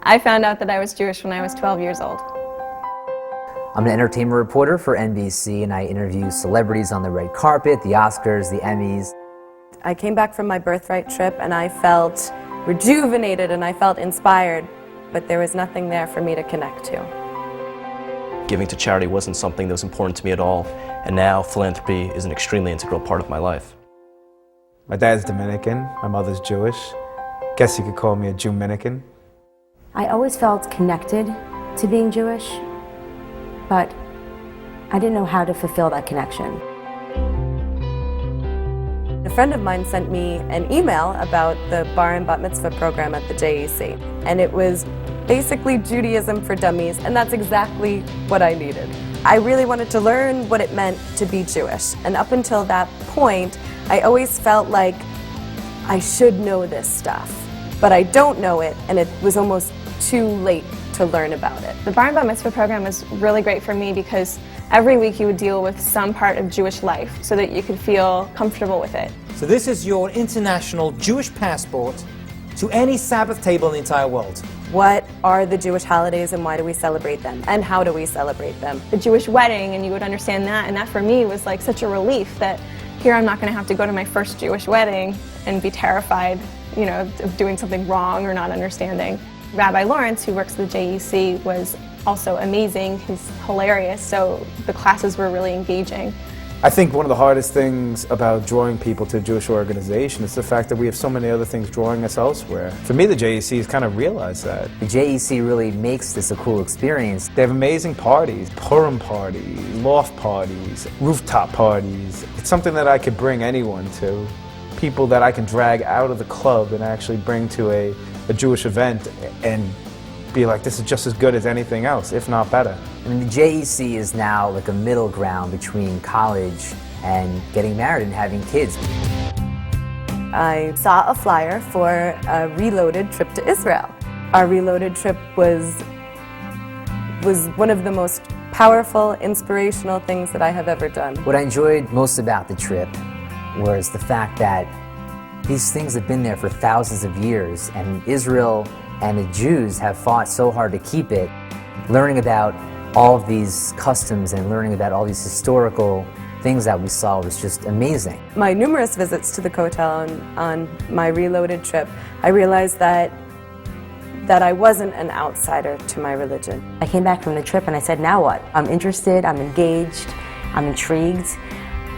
I found out that I was Jewish when I was 12 years old. I'm an entertainment reporter for NBC, and I interview celebrities on the red carpet, the Oscars, the Emmys. I came back from my birthright trip and I felt rejuvenated and I felt inspired, but there was nothing there for me to connect to. Giving to charity wasn't something that was important to me at all, and now philanthropy is an extremely integral part of my life. My dad's Dominican, my mother's Jewish. Guess you could call me a Jew-Minican. I always felt connected to being Jewish, but I didn't know how to fulfill that connection. A friend of mine sent me an email about the Bar and Bat Mitzvah program at the JEC, and it was basically Judaism for dummies, and that's exactly what I needed. I really wanted to learn what it meant to be Jewish, and up until that point, I always felt like I should know this stuff, but I don't know it, and it was almost too late to learn about it. The Bar and Bat Mitzvah program was really great for me because every week you would deal with some part of Jewish life so that you could feel comfortable with it. So this is your international Jewish passport to any Sabbath table in the entire world. What are the Jewish holidays and why do we celebrate them? And how do we celebrate them? The Jewish wedding, and you would understand that, and that for me was like such a relief that here I'm not going to have to go to my first Jewish wedding and be terrified, you know, of doing something wrong or not understanding. Rabbi Lawrence, who works at the JEC, was also amazing. He's hilarious, so the classes were really engaging. I think one of the hardest things about drawing people to a Jewish organization is the fact that we have so many other things drawing us elsewhere. For me, the JEC has kind of realized that. The JEC really makes this a cool experience. They have amazing parties, Purim parties, loft parties, rooftop parties. It's something that I could bring anyone to. People that I can drag out of the club and actually bring to a Jewish event and be like, this is just as good as anything else, if not better. I mean, the JEC is now like a middle ground between college and getting married and having kids. I saw a flyer for a Reloaded trip to Israel. Our Reloaded trip was one of the most powerful, inspirational things that I have ever done. What I enjoyed most about the trip was the fact that these things have been there for thousands of years, and Israel and the Jews have fought so hard to keep it. Learning about all of these customs and learning about all these historical things that we saw was just amazing. My numerous visits to the Kotel on my Reloaded trip, I realized that I wasn't an outsider to my religion. I came back from the trip and I said, now what? I'm interested, I'm engaged, I'm intrigued.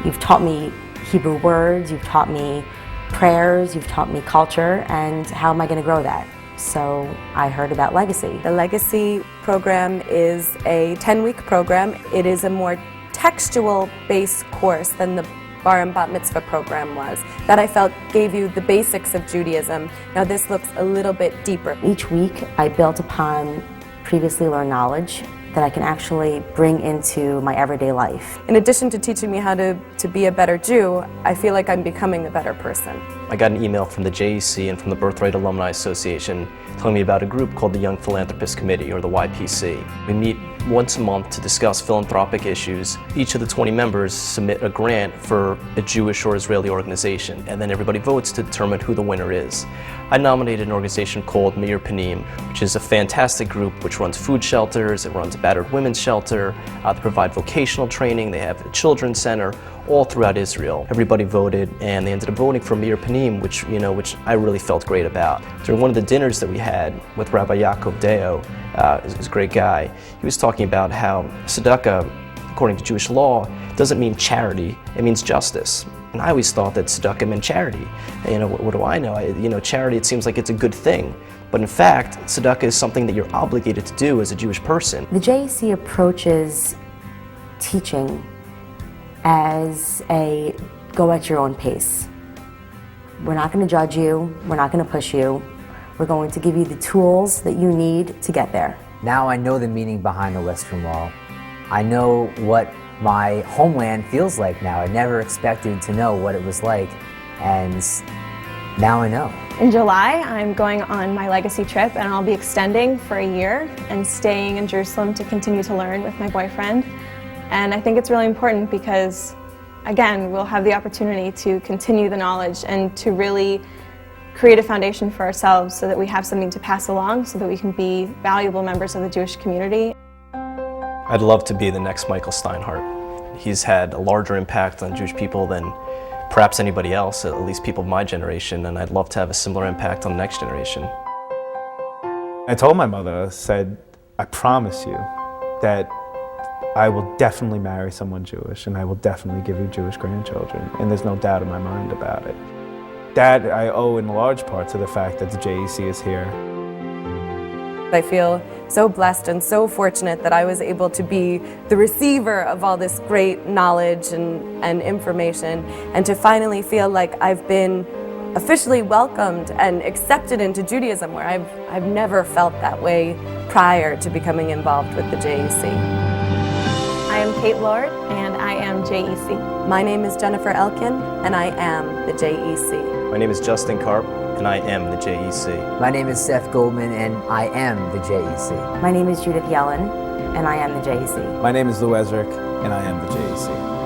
You've taught me Hebrew words, you've taught me prayers, you've taught me culture, and how am I going to grow that? So I heard about Legacy. The Legacy program is a 10-week program. It is a more textual-based course than the Bar and Bat Mitzvah program was, that I felt gave you the basics of Judaism. Now this looks a little bit deeper. Each week I built upon previously learned knowledge that I can actually bring into my everyday life. In addition to teaching me how to be a better Jew, I feel like I'm becoming a better person. I got an email from the JEC and from the Birthright Alumni Association telling me about a group called the Young Philanthropist Committee, or the YPC. We meet once a month to discuss philanthropic issues. Each of the 20 members submit a grant for a Jewish or Israeli organization, and then everybody votes to determine who the winner is. I nominated an organization called Meir Panim, which is a fantastic group which runs food shelters, it runs a battered women's shelter, they provide vocational training, they have a children's center, all throughout Israel. Everybody voted, and they ended up voting for Meir Panim, which I really felt great about. During one of the dinners that we had with Rabbi Yaakov Deo, he's a great guy, he was talking about how tzedakah, according to Jewish law, doesn't mean charity, it means justice. And I always thought that tzedakah meant charity. What do I know? Charity, it seems like it's a good thing. But in fact, tzedakah is something that you're obligated to do as a Jewish person. The JEC approaches teaching as a go at your own pace. We're not going to judge you, we're not going to push you, we're going to give you the tools that you need to get there. Now I know the meaning behind the Western Wall. I know what my homeland feels like now. I never expected to know what it was like, and now I know. In July, I'm going on my Legacy trip, and I'll be extending for a year and staying in Jerusalem to continue to learn with my boyfriend. And I think it's really important because, again, we'll have the opportunity to continue the knowledge and to really create a foundation for ourselves so that we have something to pass along, so that we can be valuable members of the Jewish community. I'd love to be the next Michael Steinhardt. He's had a larger impact on Jewish people than perhaps anybody else, at least people of my generation, and I'd love to have a similar impact on the next generation. I told my mother, I said, I promise you that I will definitely marry someone Jewish and I will definitely give you Jewish grandchildren, and there's no doubt in my mind about it. That I owe in large part to the fact that the JEC is here. I feel so blessed and so fortunate that I was able to be the receiver of all this great knowledge and information, and to finally feel like I've been officially welcomed and accepted into Judaism, where I've never felt that way prior to becoming involved with the JEC. I am Kate Lord, and I am JEC. My name is Jennifer Elkin, and I am the JEC. My name is Justin Karp, and I am the JEC. My name is Seth Goldman, and I am the JEC. My name is Judith Yellen, and I am the JEC. My name is Lou Ezrick, and I am the JEC.